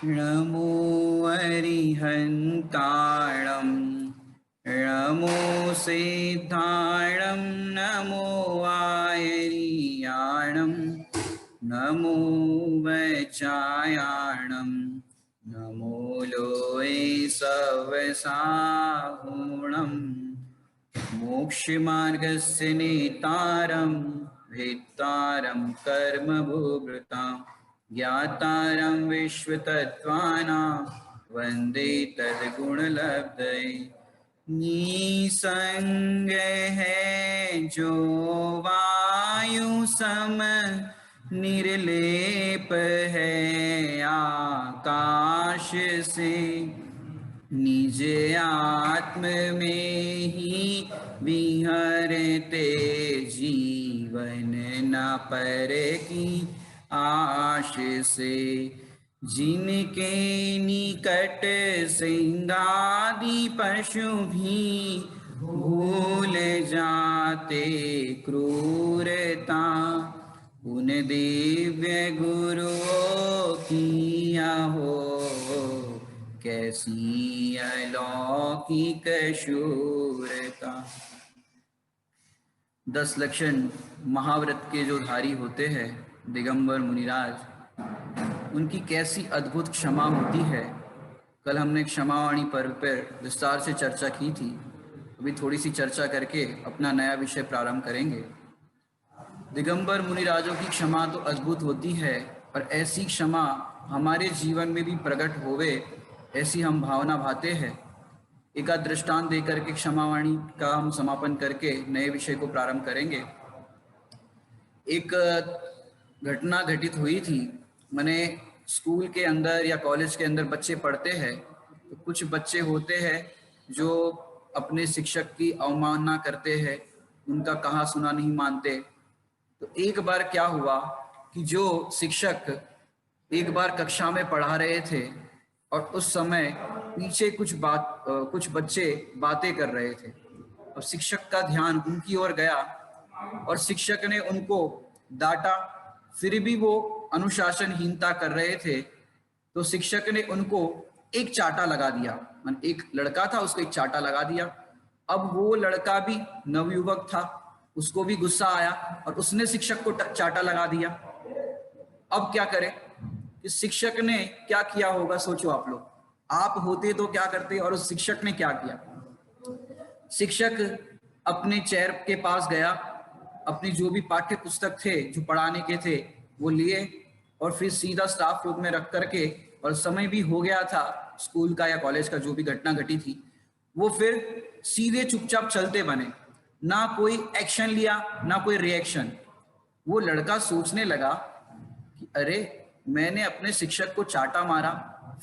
नमो अरिहन्ताणं नमो सिद्धाणं नमो आयर्याणं नमो वचायाणं नमो लोये सवसाहुणं मोक्षमार्गस्य नेतारं भेत्तारं कर्मभूभृतां ज्ञातारं विश्वतत्त्वानां वन्दे तद्गुणलब्धये। निसंग है जो वायु सम निर्लेप है आकाश से, निज आत्म में ही विहरते जीवन न पर की आश से। जिनके निकट सिंगादि पशु भी भूल जाते क्रूरता, उन दिव्य गुरुओं की हो कैसी अलौकिक शूरता। 10 लक्षण महाव्रत के जो धारी होते हैं दिगंबर मुनिराज, उनकी कैसी अद्भुत क्षमा होती है। कल हमने क्षमावाणी पर्व पर विस्तार से चर्चा की थी। अभी थोड़ी सी चर्चा करके अपना नया विषय प्रारंभ करेंगे। दिगंबर मुनिराजों की क्षमा तो अद्भुत होती है, और ऐसी क्षमा हमारे जीवन में भी प्रकट होवे ऐसी हम भावना भाते हैं। एक आध दृष्टांत देकर के क्षमावाणी का हम समापन करके नए विषय को प्रारंभ करेंगे। एक घटना घटित हुई थी। मैंने स्कूल के अंदर या कॉलेज के अंदर बच्चे पढ़ते हैं, तो कुछ बच्चे होते हैं जो अपने शिक्षक की अवमानना करते हैं, उनका कहा सुना नहीं मानते। तो एक बार क्या हुआ कि जो शिक्षक एक बार कक्षा में पढ़ा रहे थे और उस समय पीछे कुछ बच्चे बातें कर रहे थे। अब शिक्षक का ध्यान उनकी ओर गया और शिक्षक ने उनको डांटा। फिर भी वो अनुशासनहीनता कर रहे थे, तो शिक्षक ने उनको एक चाटा लगा दिया। एक लड़का था, उसको एक चाटा लगा दिया। अब वो लड़का भी नवयुवक था, उसको भी गुस्सा आया और उसने शिक्षक को चाटा लगा दिया। अब क्या करे कि शिक्षक ने क्या किया होगा, सोचो आप लोग। आप होते तो क्या करते, और उस शिक्षक ने क्या किया। शिक्षक अपने चेयर के पास गया, अपनी जो भी पाठ्य पुस्तक थे जो पढ़ाने के थे वो लिए, और फिर सीधा स्टाफ रूम में रख करके, और समय भी हो गया था स्कूल का या कॉलेज का जो भी घटना घटी थी, वो फिर सीधे चुपचाप चलते बने। ना कोई एक्शन लिया ना कोई रिएक्शन। वो लड़का सोचने लगा कि अरे, मैंने अपने शिक्षक को चाटा मारा,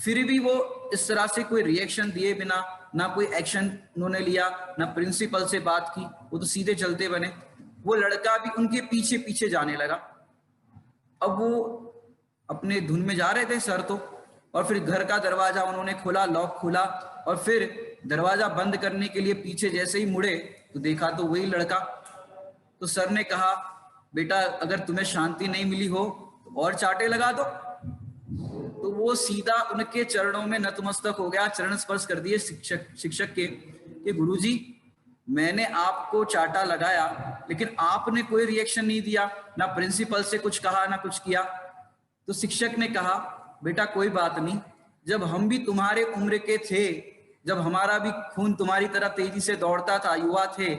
फिर भी वो इस तरह से कोई रिएक्शन दिए बिना, ना कोई एक्शन उन्होंने लिया, ना प्रिंसिपल से बात की, वो तो सीधे चलते बने। वो लड़का भी उनके पीछे पीछे जाने लगा। अब वो अपने धुन में जा रहे थे सर तो, और फिर घर का दरवाजा उन्होंने खोला, लॉक खोला, और फिर दरवाजा बंद करने के लिए पीछे जैसे ही मुड़े तो देखा तो वही लड़का। तो सर ने कहा, बेटा अगर तुम्हें शांति नहीं मिली हो तो और चाटे लगा दो। तो वो सीधा उनके चरणों में नतमस्तक हो गया, चरण स्पर्श कर दिए शिक्षक के कि गुरुजी, मैंने आपको चाटा लगाया लेकिन आपने कोई रिएक्शन नहीं दिया, ना प्रिंसिपल से कुछ कहा ना कुछ किया। तो शिक्षक ने कहा, बेटा कोई बात नहीं, जब हम भी तुम्हारे उम्र के थे, जब हमारा भी खून तुम्हारी तरह तेजी से दौड़ता था, युवा थे,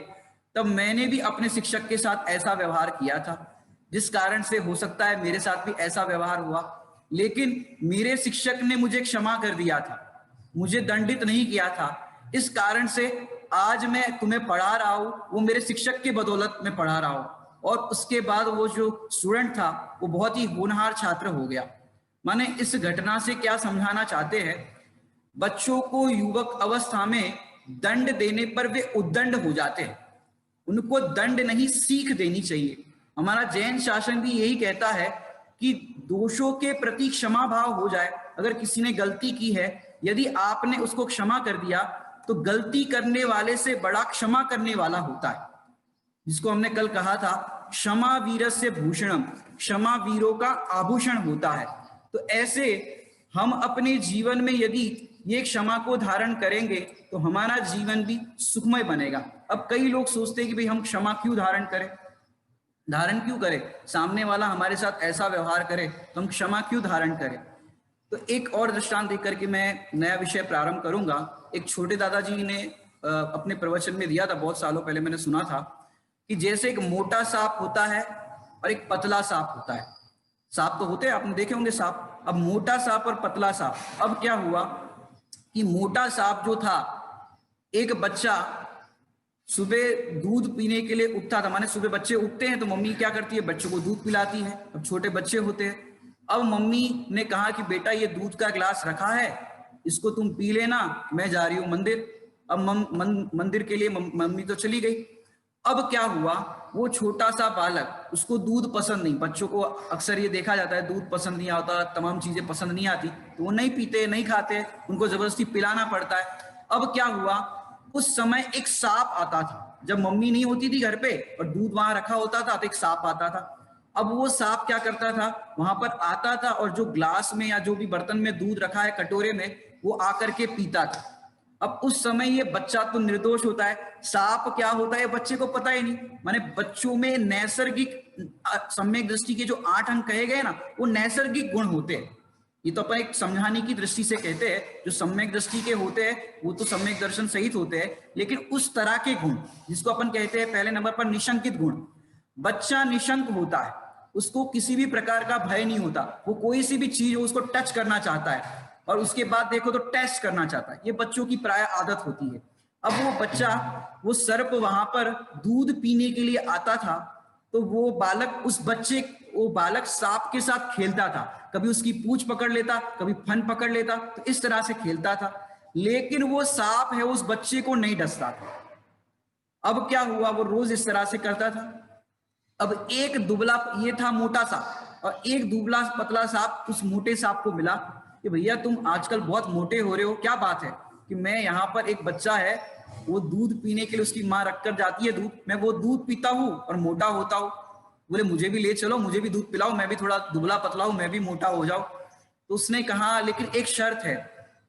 तब मैंने भी अपने शिक्षक के साथ ऐसा व्यवहार किया था, जिस कारण से हो सकता है मेरे साथ भी ऐसा व्यवहार हुआ। लेकिन मेरे शिक्षक ने मुझे क्षमा कर दिया था, मुझे दंडित नहीं किया था। इस कारण से आज मैं तुम्हें पढ़ा रहा हूं, वो मेरे शिक्षक की बदौलत में पढ़ा रहा हूं। और उसके बाद वो जो स्टूडेंट था वो बहुत ही होनहार छात्र हो गया। माने इस घटना से क्या समझाना चाहते हैं, बच्चों को युवक अवस्था में दंड देने पर वे उद्दंड हो जाते हैं। उनको दंड नहीं, सीख देनी चाहिए। हमारा जैन शासन भी यही कहता है कि दोषों के प्रति क्षमा भाव हो जाए। अगर किसी ने गलती की है, यदि आपने उसको क्षमा कर दिया तो गलती करने वाले से बड़ा क्षमा करने वाला होता है, जिसको हमने कल कहा था, क्षमा वीरस्य भूषणम, क्षमा वीरों का आभूषण होता है। तो ऐसे हम अपने जीवन में यदि ये क्षमा को धारण करेंगे तो हमारा जीवन भी सुखमय बनेगा। अब कई लोग सोचते हैं कि भाई हम क्षमा क्यों धारण करें, धारण क्यों करें, सामने वाला हमारे साथ ऐसा व्यवहार करे तो हम क्षमा क्यों धारण करें। तो एक और दृष्टांत देकर के मैं नया विषय प्रारंभ करूंगा। एक छोटे दादाजी ने अपने प्रवचन में दिया था, बहुत सालों पहले मैंने सुना था कि जैसे एक मोटा सांप होता है और एक पतला सांप होता है। सांप तो होते हैं, आपने देखे होंगे सांप। अब मोटा सांप और पतला सांप, अब क्या हुआ कि मोटा सांप जो था, एक बच्चा सुबह दूध पीने के लिए उठता था, माने सुबह बच्चे उठते हैं तो मम्मी क्या करती है, बच्चों को दूध पिलाती है। अब छोटे बच्चे होते हैं, अब मम्मी ने कहा कि बेटा ये दूध का गिलास रखा है, इसको तुम पी लेना, मैं जा रही हूं मंदिर। अब मंदिर के लिए मम्मी तो चली गई। अब क्या हुआ, वो छोटा सा बालक, उसको दूध पसंद नहीं, बच्चों को अक्सर ये देखा जाता है दूध पसंद नहीं आता, तमाम चीजें पसंद नहीं आती, तो वो नहीं पीते नहीं खाते, उनको जबरदस्ती पिलाना पड़ता है। अब क्या हुआ, उस समय एक सांप आता था, जब मम्मी नहीं होती थी घर पे और दूध वहां रखा होता था तो एक सांप आता था। अब वो सांप क्या करता था, वहां पर आता था और जो ग्लास में या जो भी बर्तन में दूध रखा है कटोरे में, वो आकर के पीता था। अब उस समय ये बच्चा तो निर्दोष होता है, सांप क्या होता है बच्चे को पता ही नहीं। माने बच्चों में नैसर्गिक सम्यक दृष्टि के जो 8 अंग कहे गए ना, वो नैसर्गिक गुण होते हैं। ये तो अपन एक समझाने की दृष्टि से कहते हैं, जो सम्यक दृष्टि के होते हैं वो तो सम्यक दर्शन सहित होते हैं, लेकिन उस तरह के गुण जिसको अपन कहते हैं पहले नंबर पर निशंकित गुण। बच्चा निशंक होता है, उसको किसी भी प्रकार का भय नहीं होता, वो कोई सी भी चीज हो उसको टच करना चाहता है और उसके बाद देखो तो टेस्ट करना चाहता है। ये बच्चों की प्राय आदत होती है। अब वो बच्चा, वो सर्प वहां पर दूध पीने के लिए आता था, तो वो बालक उस बच्चे, वो बालक सांप के साथ खेलता था, कभी उसकी पूंछ पकड़ लेता, कभी फन पकड़ लेता, तो इस तरह से खेलता था, लेकिन वो सांप है उस बच्चे को नहीं डसता था। अब क्या हुआ, वो रोज इस तरह से करता था। अब एक दुबला, ये था मोटा सांप, और एक दुबला पतला सांप उस मोटे सांप को मिला कि भैया तुम आजकल बहुत मोटे हो रहे हो, क्या बात है। कि मैं यहाँ पर, एक बच्चा है वो दूध पीने के लिए उसकी माँ रखकर जाती है दूध, मैं वो दूध पीता हूँ और मोटा होता हूँ। बोले मुझे भी ले चलो, मुझे भी दूध पिलाओ, मैं भी थोड़ा दुबला पतला हूं, मैं भी मोटा हो जाऊं। तो उसने कहा लेकिन एक शर्त है।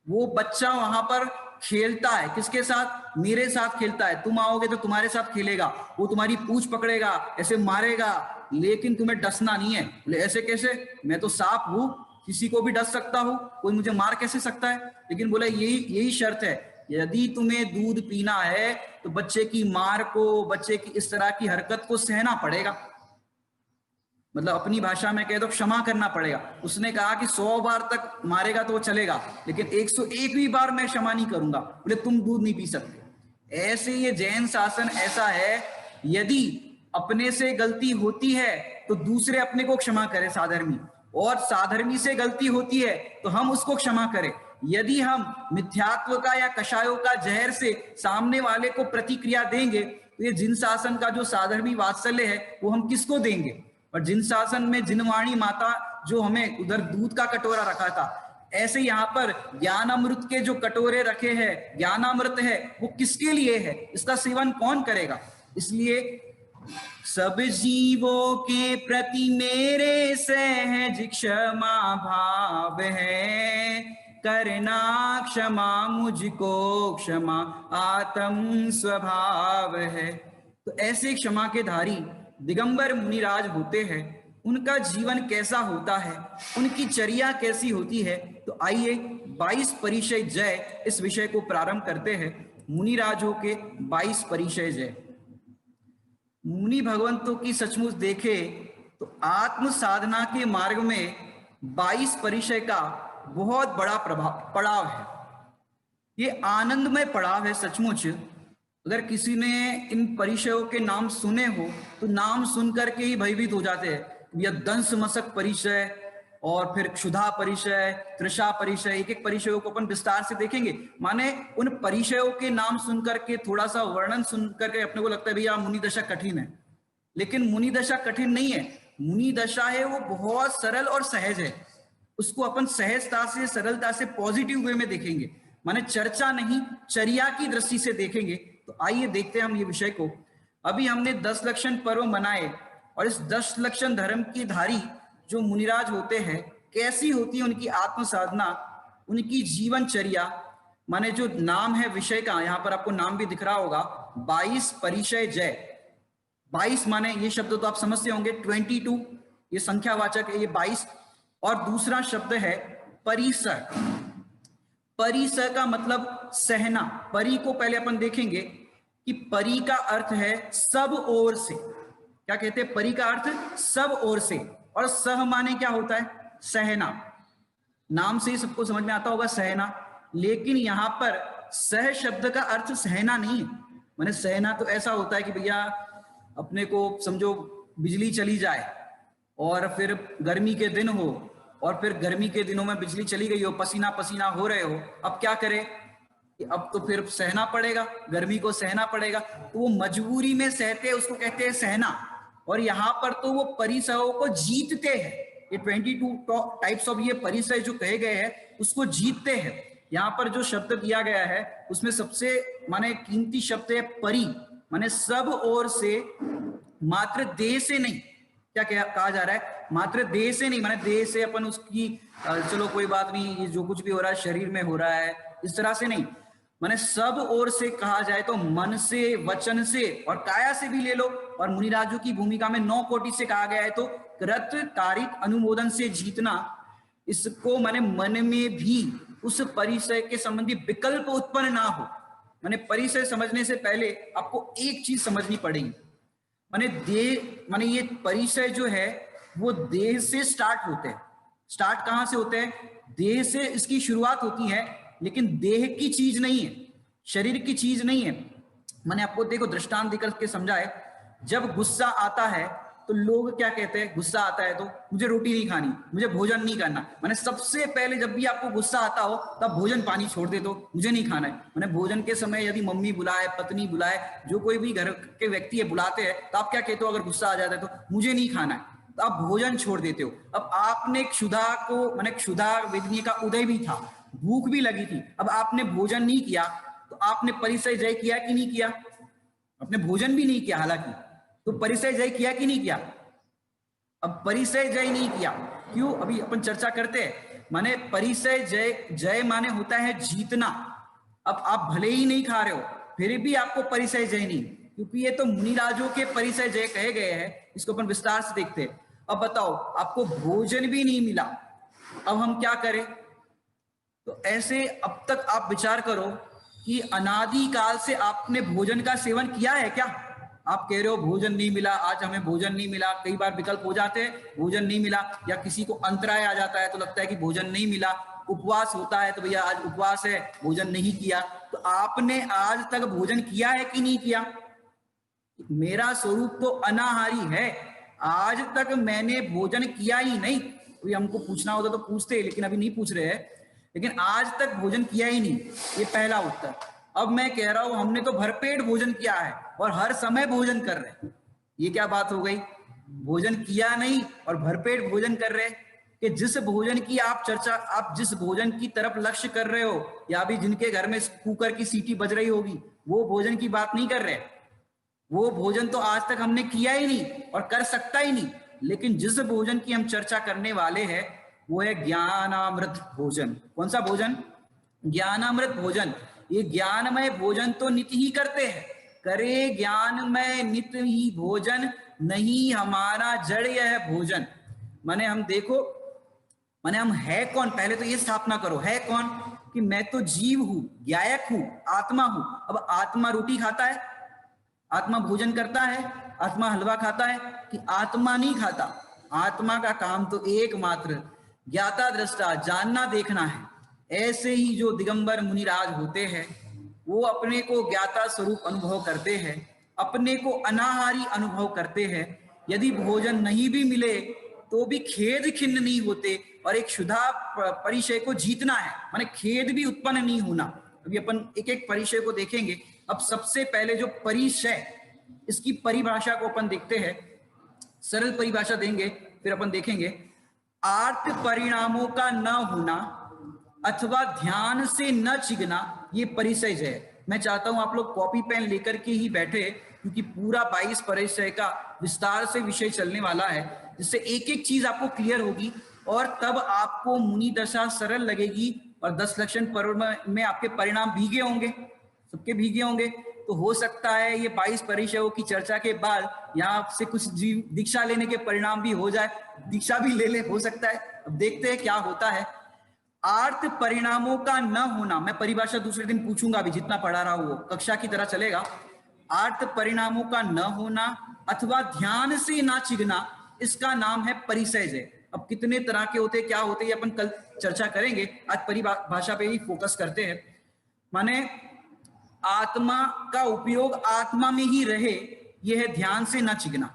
वो बच्चा वहां पर खेलता है, किसके साथ, मेरे साथ खेलता है, तुम आओगे तो तुम्हारे साथ खेलेगा, वो तुम्हारी पूंछ पकड़ेगा, ऐसे मारेगा, लेकिन तुम्हें डसना नहीं है। बोले ऐसे कैसे, मैं तो सांप हूं, किसी को भी डस सकता हूं, कोई मुझे मार कैसे सकता है। लेकिन बोले यही शर्त है, यदि तुम्हें दूध पीना है तो बच्चे की मार को, बच्चे की इस तरह की हरकत को सहना पड़ेगा। मतलब अपनी भाषा में कह दो, क्षमा करना पड़ेगा। उसने कहा कि 100 बार तक मारेगा तो वो चलेगा, लेकिन 101वीं बार मैं क्षमा नहीं करूंगा। बोले तुम दूध नहीं पी सकते। ऐसे ये जैन शासन ऐसा है, यदि अपने से गलती होती है तो दूसरे अपने को क्षमा करे साधर्मी, और साधर्मी से गलती होती है तो हम उसको क्षमा करें। यदि हम मिथ्यात्व का या कषायों का जहर से सामने वाले को प्रतिक्रिया देंगे तो ये जिन शासन का जो साधर्मी वात्सल्य है वो हम किसको देंगे। और जिन शासन में जिनवाणी माता जो हमें उधर दूध का कटोरा रखा था, ऐसे यहाँ पर ज्ञानामृत के जो कटोरे रखे हैं, ज्ञानामृत है वो किसके लिए है, इसका सेवन कौन करेगा। इसलिए सब जीवों के प्रति मेरे सहज क्षमा भाव है, करना क्षमा मुझको क्षमा आत्म स्वभाव है। तो ऐसे क्षमा के धारी दिगंबर मुनिराज होते हैं। उनका जीवन कैसा होता है, उनकी चर्या कैसी होती है, तो आइए 22 परिचय जय इस विषय को प्रारंभ करते हैं। मुनिराजों के 22 परिचय जय। मुनि भगवंतों की सचमुच देखे तो आत्म साधना के मार्ग में 22 परिचय का बहुत बड़ा पड़ाव है। ये आनंदमय पड़ाव है सचमुच। अगर किसी ने इन परिचयों के नाम सुने हो तो नाम सुन करके ही भयभीत हो जाते हैं। यह दंश मशक परिचय, और फिर क्षुधा परिचय, तृषा परिचय, एक एक परिचयों को अपन विस्तार से देखेंगे। माने उन परिचयों के नाम सुन करके, थोड़ा सा वर्णन सुन करके अपने को लगता है भैया मुनि दशा कठिन है, लेकिन मुनि दशा कठिन नहीं है। मुनि दशा है वो बहुत सरल और सहज है। उसको अपन सहजता से, सरलता से, पॉजिटिव वे में देखेंगे, माने चर्चा नहीं चर्या की दृष्टि से देखेंगे। तो आइए देखते हैं हम ये विषय को। अभी हमने 10 लक्षण पर्व मनाए, और इस 10 लक्षण धर्म की धारी जो मुनिराज होते हैं कैसी होती है उनकी आत्म साधना, उनकी जीवनचर्या। माने जो नाम है विषय का, यहां पर आपको नाम भी दिख रहा होगा, 22 परिचय जय। 22 माने ये शब्द तो आप समझते होंगे, 22 ये संख्यावाचक है, ये 22। और दूसरा शब्द है परिसर। परिसर का मतलब सहना। परि को पहले अपन देखेंगे कि परि का अर्थ है सब ओर से। क्या कहते हैं? परि का अर्थ सब ओर से। और सह माने क्या होता है? सहना। नाम से ही सबको समझ में आता होगा सहना। लेकिन यहां पर सह शब्द का अर्थ सहना नहीं है। माने सहना तो ऐसा होता है कि भैया अपने को समझो बिजली चली जाए और फिर गर्मी के दिन हो, और फिर गर्मी के दिनों में बिजली चली गई हो, पसीना पसीना हो रहे हो, अब क्या करें? अब तो फिर सहना पड़ेगा, गर्मी को सहना पड़ेगा। तो वो मजबूरी में सहते, उसको कहते हैं सहना। और यहाँ पर तो वो परिसरों को जीतते हैं। ये 22 टाइप्स ऑफ ये परिसर जो कहे गए हैं उसको जीतते हैं। यहाँ पर जो शब्द दिया गया है उसमें सबसे माने कीमती शब्द है परि, माने सब ओर से, मात्र देह से नहीं। क्या कहा जा रहा है? मात्र देह से नहीं, माने देह से अपन उसकी चलो कोई बात नहीं, ये जो कुछ भी हो रहा है शरीर में हो रहा है, इस तरह से नहीं। माने सब ओर से कहा जाए तो मन से, वचन से और काया से भी ले लो। और मुनिराजों की भूमिका में 9 कोटि से कहा गया है तो कृत कारिक अनुमोदन से जीतना। इसको माने मन में भी उस परिचय के संबंधी विकल्प उत्पन्न ना हो। माने परिचय समझने से पहले आपको एक चीज समझनी पड़ेगी। माने देह, माने ये परिचय जो है वो देह से स्टार्ट होते हैं। स्टार्ट कहां से होते हैं? देह से इसकी शुरुआत होती है, लेकिन देह की चीज नहीं है, शरीर की चीज नहीं है। मैंने आपको देखो दृष्टांत देकर के समझाए। जब गुस्सा आता है तो लोग क्या कहते हैं? गुस्सा आता है तो मुझे रोटी नहीं खानी, मुझे भोजन नहीं करना। मैंने सबसे पहले जब भी आपको गुस्सा आता हो तब भोजन पानी छोड़ दे दो, मुझे नहीं खाना है। मैंने भोजन के समय यदि मम्मी बुलाए, पत्नी बुलाए, जो कोई भी घर के व्यक्ति है बुलाते हैं, तो आप क्या कहते हो? अगर गुस्सा आ जाता है तो मुझे नहीं खाना है, तो आप भोजन छोड़ देते हो। अब आपने क्षुधा को, मैंने क्षुधा वेदनी का उदय भी था, भूख भी लगी थी, अब आपने भोजन नहीं किया तो आपने परिचय जय किया कि नहीं किया? आपने भोजन भी नहीं किया हालांकि, तो परिचय जय किया कि नहीं किया? अब परिचय जय नहीं किया, क्यों? अभी अपन चर्चा करते हैं। माने परिचय जय, जय माने होता है जीतना। अब आप भले ही नहीं खा रहे हो फिर भी आपको परिचय जय नहीं, क्योंकि ये तो मुनिराजों के परिचय जय कहे गए हैं। इसको अपन विस्तार से देखते हैं। अब बताओ, आपको भोजन भी नहीं मिला, अब हम क्या करें? तो ऐसे अब तक आप विचार करो कि अनादि काल से आपने भोजन का सेवन किया है क्या? आप कह रहे हो भोजन नहीं मिला, आज हमें भोजन नहीं मिला। कई बार विकल्प हो जाते हैं, भोजन नहीं मिला, या किसी को अंतराय आ जाता है तो लगता है कि भोजन नहीं मिला। उपवास होता है तो भैया आज उपवास है, भोजन नहीं किया। तो आपने आज तक भोजन किया है कि नहीं किया? मेरा स्वरूप तो अनाहारी है, आज तक मैंने भोजन किया ही नहीं। कोई हमको पूछना होता तो पूछते, लेकिन अभी नहीं पूछ रहे हैं। लेकिन आज तक भोजन किया ही नहीं, ये पहला उत्तर। अब मैं कह रहा हूं हमने तो भरपेट भोजन किया है और हर समय भोजन कर रहे हैं। ये क्या बात हो गई? भोजन किया नहीं और भरपेट भोजन कर रहे हैं। कि जिस भोजन की आप चर्चा, आप जिस भोजन की तरफ लक्ष्य कर रहे हो, या अभी जिनके घर में कुकर की सीटी बज रही होगी, वो भोजन की बात नहीं कर रहे। वो भोजन तो आज तक हमने किया ही नहीं और कर सकता ही नहीं। लेकिन जिस भोजन की हम चर्चा करने वाले हैं वो है ज्ञानामृत भोजन। कौन सा भोजन? ज्ञानामृत भोजन। ये ज्ञानमय भोजन तो नित्य ही करते हैं, करे ज्ञानमय नित्य ही भोजन, नहीं हमारा जड़ यह भोजन। माने हम देखो, माने हम है कौन? पहले तो ये स्थापना करो, है कौन? कि मैं तो जीव हूं, ज्ञायक हूं, आत्मा हूं। अब आत्मा रोटी खाता है? आत्मा भोजन करता है? आत्मा हलवा खाता है? कि आत्मा नहीं खाता। आत्मा का काम तो एकमात्र ज्ञाता दृष्टा, जानना देखना है। ऐसे ही जो दिगंबर मुनिराज होते हैं वो अपने को ज्ञाता स्वरूप अनुभव करते हैं, अपने को अनाहारी अनुभव करते हैं। यदि भोजन नहीं भी मिले तो भी खेद खिन्न नहीं होते और एक शुद्धा परिचय को जीतना है, माने खेद भी उत्पन्न नहीं होना। अभी अपन एक एक परिचय को देखेंगे। अब सबसे पहले जो परिचय, इसकी परिभाषा को अपन देखते हैं। सरल परिभाषा देंगे फिर अपन देखेंगे। आर्त परिणामों का न होना अथवा ध्यान से न चिगना, ये परिचय है। मैं चाहता हूं आप लोग कॉपी पेन लेकर के ही बैठे, क्योंकि पूरा 22 परिचय का विस्तार से विषय चलने वाला है, जिससे एक एक चीज आपको क्लियर होगी और तब आपको मुनि दशा सरल लगेगी और 10 लक्षण पर्व में आपके परिणाम भीगे होंगे, सबके भीगे होंगे। तो हो सकता है ये 22 परिचयों की चर्चा के बाद यहाँ से कुछ जीव दीक्षा लेने के परिणाम भी हो जाए, दीक्षा भी ले हो सकता है। अब देखते हैं क्या होता है। आर्त परिणामों का न होना, मैं परिभाषा दूसरे दिन पूछूंगा, अभी जितना पढ़ा रहा हूं वो कक्षा की तरह चलेगा। आर्त परिणामों का न होना अथवा ध्यान से ना चिगना, इसका नाम है परिसयजय। अब कितने तरह के होते, क्या होते, ये अपन कल चर्चा करेंगे, आज परिभाषा पे ही फोकस करते हैं। माने आत्मा का उपयोग आत्मा में ही रहे, यह है ध्यान से न चिगना,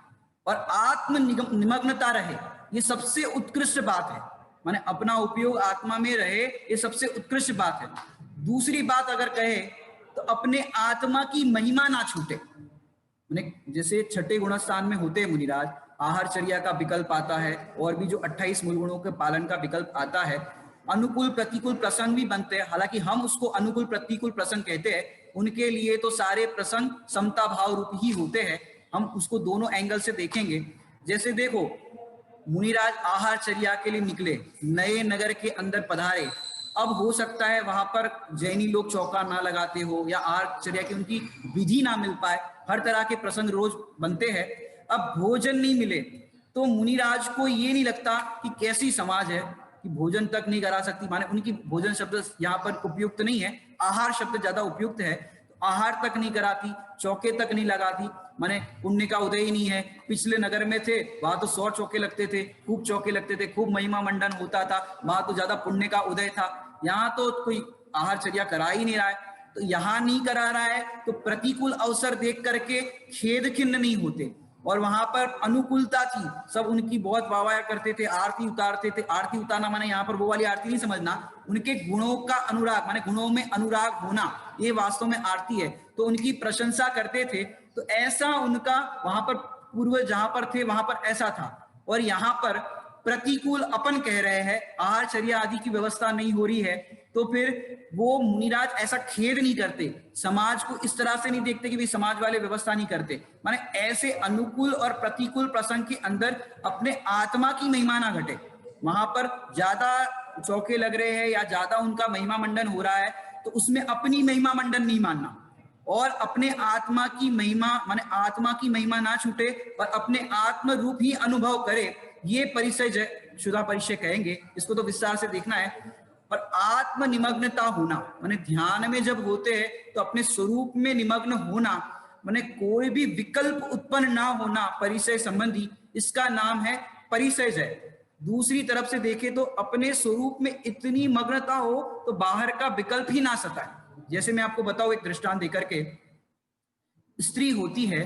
और आत्म निमग्नता रहे, ये सबसे उत्कृष्ट बात है। माने अपना उपयोग आत्मा में रहे, ये सबसे उत्कृष्ट बात है। दूसरी बात अगर कहे तो अपने आत्मा की महिमा ना छूटे। माने जैसे छठे गुणस्थान में होते हैं मुनिराज, आहारचर्या का विकल्प आता है, और भी जो 28 मूल गुणों के पालन का विकल्प आता है। अनुकूल प्रतिकूल प्रसंग भी बनते हैं, हालांकि हम उसको अनुकूल प्रतिकूल प्रसंग कहते हैं। उनके लिए तो सारे प्रसंग समता भाव रूप ही होते हैं। हम उसको दोनों एंगल से देखेंगे। जैसे देखो, मुनिराज आहारचर्या के लिए निकले, नए नगर के अंदर पधारे। अब हो सकता है वहां पर जैनी लोग चौका ना लगाते हो, या आहारचर्या की उनकी विधि ना मिल पाए, हर तरह के प्रसंग रोज बनते हैं। अब भोजन नहीं मिले तो मुनिराज को ये नहीं लगता कि कैसी समाज है कि भोजन तक नहीं करा सकती। माने उनकी भोजन शब्द यहाँ पर उपयुक्त नहीं है, आहार शब्द ज्यादा उपयुक्त है। तो आहार तक नहीं कराती, चौके तक नहीं लगाती, माने पुण्य का उदय ही नहीं है। पिछले नगर में थे, वहां तो 100 चौके लगते थे, खूब चौके लगते थे, खूब महिमा मंडन होता था, वहां तो ज्यादा पुण्य का उदय था। यहाँ तो कोई आहारचर्या करा ही नहीं रहा है। तो यहाँ नहीं करा रहा है तो प्रतिकूल अवसर देख करके खेद खिन्न नहीं होते, और वहां पर अनुकूलता थी, सब उनकी बहुत वाहवाही करते थे, आरती उतारते थे। आरती उतारना माने यहाँ पर वो वाली आरती नहीं समझना, उनके गुणों का अनुराग, माने गुणों में अनुराग होना, ये वास्तव में आरती है। तो उनकी प्रशंसा करते थे। तो ऐसा उनका वहां पर पूर्व जहां पर थे वहां पर ऐसा था। और यहाँ पर प्रतिकूल अपन कह रहे हैं, आहारचर्या आदि की व्यवस्था नहीं हो रही है, तो फिर वो मुनिराज ऐसा खेद नहीं करते, समाज को इस तरह से नहीं देखते कि भाई समाज वाले व्यवस्था नहीं करते। माने ऐसे अनुकूल और प्रतिकूल प्रसंग के अंदर अपने आत्मा की महिमा ना घटे। वहां पर ज्यादा चौके लग रहे हैं या ज्यादा उनका महिमा मंडन हो रहा है, तो उसमें अपनी महिमा मंडन नहीं मानना, और अपने आत्मा की महिमा, माने आत्मा की महिमा ना छूटे और अपने आत्म रूप ही अनुभव करे। ये परिचय शुदा परिचय कहेंगे, इसको तो विस्तार से देखना है। और आत्म निमग्नता होना, माने ध्यान में जब होते हैं तो अपने स्वरूप में निमग्न होना, माने कोई भी विकल्प उत्पन्न ना होना परिचय संबंधी, इसका नाम है परिचय। दूसरी तरफ से देखे तो अपने स्वरूप में इतनी मग्नता हो तो बाहर का विकल्प ही ना सताए। जैसे मैं आपको बताऊं एक दृष्टांत देकर के, स्त्री होती है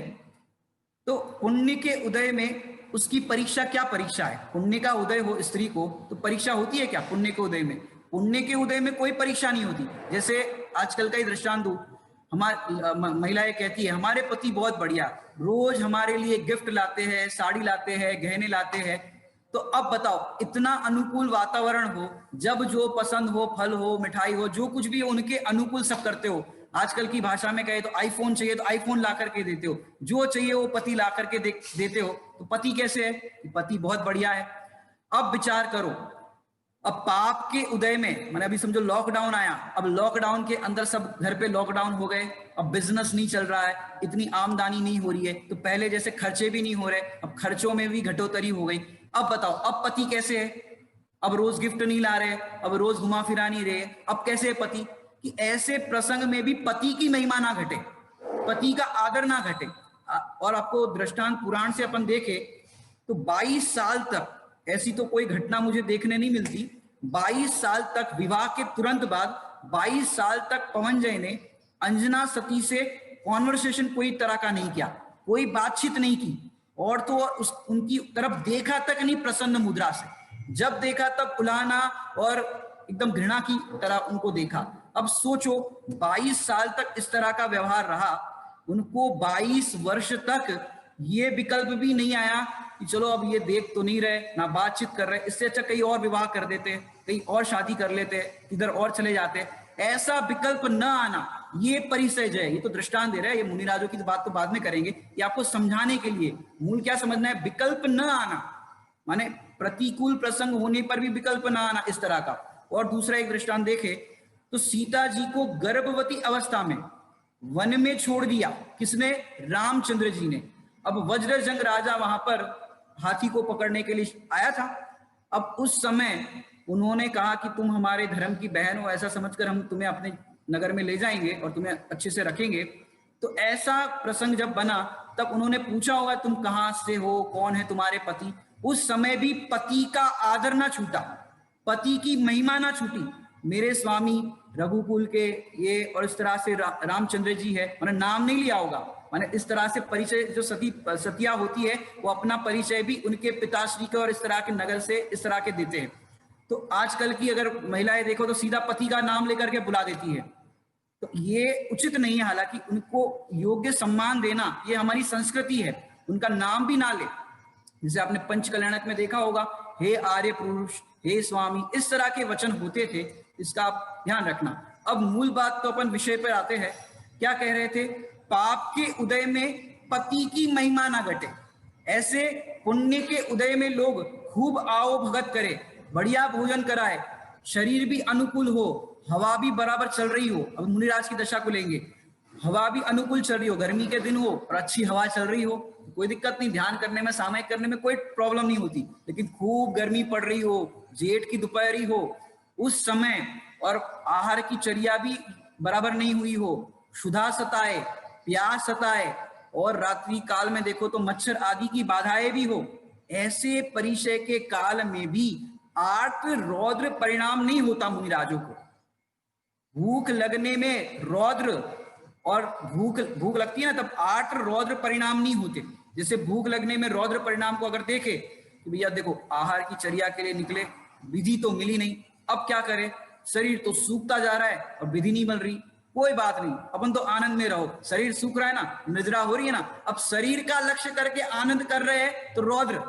तो पुण्य के उदय में उसकी परीक्षा, क्या परीक्षा है, पुण्य का उदय हो स्त्री को तो परीक्षा होती है क्या पुण्य के उदय में? पुण्य के उदय में कोई परीक्षा नहीं होती। जैसे आजकल का ही दृष्टांत दूं, हमारी महिलाएं कहती है हमारे पति बहुत बढ़िया, रोज हमारे लिए गिफ्ट लाते हैं, साड़ी लाते हैं, गहने लाते हैं। तो अब बताओ, इतना अनुकूल वातावरण हो, जब जो पसंद हो, फल हो, मिठाई हो, जो कुछ भी उनके अनुकूल सब करते हो। आजकल की भाषा में कहे तो आईफोन चाहिए तो आईफोन ला करके देते हो, जो चाहिए वो पति ला करके देते हो। तो पति कैसे है? पति बहुत बढ़िया है। अब विचार करो, अब पाप के उदय में, मैंने अभी समझो लॉकडाउन आया, अब लॉकडाउन के अंदर सब घर पे लॉकडाउन हो गए, अब बिजनेस नहीं चल रहा है, इतनी आमदनी नहीं हो रही है, तो पहले जैसे खर्चे भी नहीं हो रहे, अब खर्चों में भी घटोतरी हो गई। अब बताओ, अब पति कैसे है? अब रोज गिफ्ट नहीं ला रहे, अब रोज घुमा फिरा नहीं रहे, अब कैसे है पति? कि ऐसे प्रसंग में भी पति की महिमा ना घटे, पति का आदर ना घटे। और आपको दृष्टांत पुराण से अपन देखे तो 22 साल तक, ऐसी तो कोई घटना मुझे देखने नहीं मिलती, 22 साल तक, विवाह के तुरंत बाद 22 साल तक पवनजय ने अंजना सती से कॉन्वर्सेशन कोई तरह का नहीं किया, कोई बातचीत नहीं की, और तो उनकी तरफ देखा तक नहीं प्रसन्न मुद्रा से। जब देखा तब उलाहना और एकदम घृणा की तरह उनको देखा। अब सोचो, 22 साल तक इस तरह का व्यवहार रहा, उनको 22 वर्ष तक ये विकल्प भी नहीं आया कि चलो अब ये देख तो नहीं रहे, ना बातचीत कर रहे, इससे अच्छा कहीं और विवाह कर देते, कहीं और शादी कर लेते, इधर और चले जाते। ऐसा विकल्प न आना, ये परिचय है। ये तो दृष्टांत दे रहे हैं, ये मुनिराजों की बात तो बाद में करेंगे, ये आपको समझाने के लिए। मूल क्या समझना है? विकल्प न आना, माने प्रतिकूल प्रसंग होने पर भी विकल्प ना आना, इस तरह का। और दूसरा एक दृष्टांत देखे तो सीता जी को गर्भवती अवस्था में वन में छोड़ दिया, किसने? रामचंद्र जी ने। अब वज्रजंग राजा वहां पर हाथी को पकड़ने के लिए आया था। अब उस समय उन्होंने कहा कि तुम हमारे धर्म की बहन हो, ऐसा समझकर हम तुम्हें अपने नगर में ले जाएंगे और तुम्हें अच्छे से रखेंगे। तो ऐसा प्रसंग जब बना तब उन्होंने पूछा होगा तुम कहां से हो, कौन है तुम्हारे पति। उस समय भी पति का आदर ना छूटा, पति की महिमा ना छूटी। मेरे स्वामी रघुकुल के ये, और इस तरह से रामचंद्र जी है, मैंने नाम नहीं लिया होगा, मैंने इस तरह से परिचय, जो सतिया होती है वो अपना परिचय भी उनके पिताश्री के और इस तरह के नगर से इस तरह के देते हैं। तो आजकल की अगर महिलाएं देखो तो सीधा पति का नाम लेकर के बुला देती है, तो ये उचित नहीं है। हालांकि उनको योग्य सम्मान देना ये हमारी संस्कृति है, उनका नाम भी ना ले। जैसे आपने पंचकल्याणक में देखा होगा, हे आर्य पुरुष, हे स्वामी, इस तरह के वचन होते थे, इसका आप ध्यान रखना। अब मूल बात तो अपन विषय पर आते हैं। क्या कह रहे थे? पाप के उदय में पति की महिमा ना घटे, ऐसे पुण्य के उदय में लोग खूब आओ भगत करे, बढ़िया भोजन कराए, शरीर भी अनुकूल हो, हवा भी बराबर चल रही हो। अब मुनिराज की दशा को लेंगे, हवा भी अनुकूल चल रही हो, गर्मी के दिन हो और अच्छी हवा चल रही हो, कोई दिक्कत नहीं, ध्यान करने में, सामयिक करने में कोई प्रॉब्लम नहीं होती। लेकिन खूब गर्मी पड़ रही हो, जेठ की दोपहरी हो उस समय, और आहार की चर्या भी बराबर नहीं हुई हो, क्षुधा सताए, प्यास सताए, और रात्रि काल में देखो तो मच्छर आदि की बाधाएं भी हो, ऐसे परिचय के काल में भी आर्त रौद्र परिणाम नहीं होता मुनिराजों को। भूख लगने में रौद्र, और भूख लगती है ना तब आर्त रौद्र परिणाम नहीं होते। जैसे भूख लगने में रौद्र परिणाम को अगर देखे कि भैया देखो आहार की चर्या के लिए निकले, विधि तो मिली नहीं, अब क्या करे, शरीर तो सूखता जा रहा है और विधि नहीं मिल रही, कोई बात नहीं, अपन तो आनंद में रहो, शरीर सूख रहा है ना, निद्रा हो रही है ना, अब शरीर का लक्ष्य करके आनंद कर रहे हैं तो रौद्र,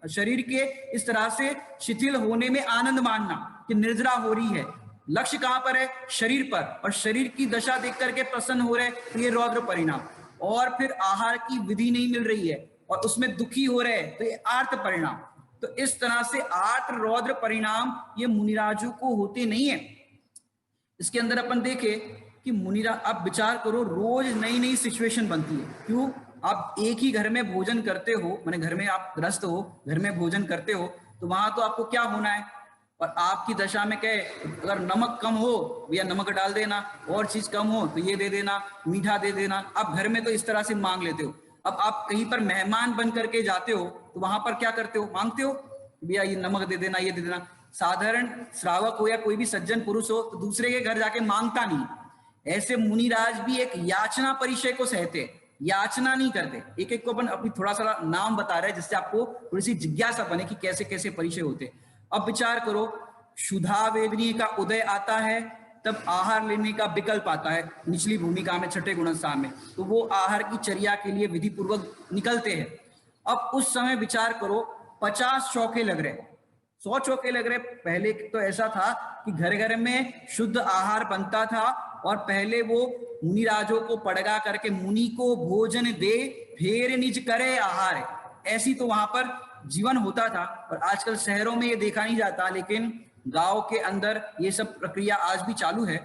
शरीर के इस तरह से शिथिल होने में आनंद मानना कि निद्रा हो रही है। लक्ष्य कहां पर है? शरीर पर, और शरीर की दशा देख करके प्रसन्न हो रहे तो ये रौद्र परिणाम। और फिर आहार की विधि नहीं मिल रही है और उसमें दुखी हो रहे तो ये आर्त परिणाम। तो इस तरह से आर्त रौद्र परिणाम ये मुनिराजों को होते नहीं है। इसके अंदर अपन देखे कि मुनिराज, आप विचार करो, रोज नई नई सिचुएशन बनती है। क्यों? आप एक ही घर में भोजन करते हो, माने घर में आप ग्रस्त हो, घर में भोजन करते हो, तो वहां तो आपको क्या होना है, और आपकी दशा में कहे अगर नमक कम हो भैया नमक डाल देना, और चीज कम हो तो ये दे देना, मीठा दे देना। आप घर में तो इस तरह से मांग लेते हो। अब आप कहीं पर मेहमान बन करके जाते हो तो वहां पर क्या करते हो? मांगते हो भैया ये नमक दे देना, ये दे देना। साधारण श्रावक हो या कोई भी सज्जन पुरुष हो तो दूसरे के घर जाके मांगता नहीं। ऐसे मुनिराज भी एक याचना परिचय को सहते, याचना नहीं करते। एक एक को अपन अपनी थोड़ा सा नाम बता रहे हैं जिससे आपको थोड़ी सी जिज्ञासा बने कि कैसे कैसे परिचय होते। अब विचार करो, क्षुधा वेदनी का उदय आता है तब आहार लेने का विकल्प आता है निचली भूमिका में, छठे गुणस्थान में, तो वो आहार की चर्या के लिए विधि पूर्वक निकलते हैं। अब उस समय विचार करो 50 चौके लग रहे, 100 चौके लग रहे। पहले तो ऐसा था कि घर घर में शुद्ध आहार बनता था और पहले वो मुनिराजों को पड़गा करके मुनि को भोजन दे फेर निज करे आहार, ऐसी तो वहां पर जीवन होता था। और आजकल शहरों में ये देखा नहीं जाता, लेकिन गांव के अंदर ये सब प्रक्रिया आज भी चालू है।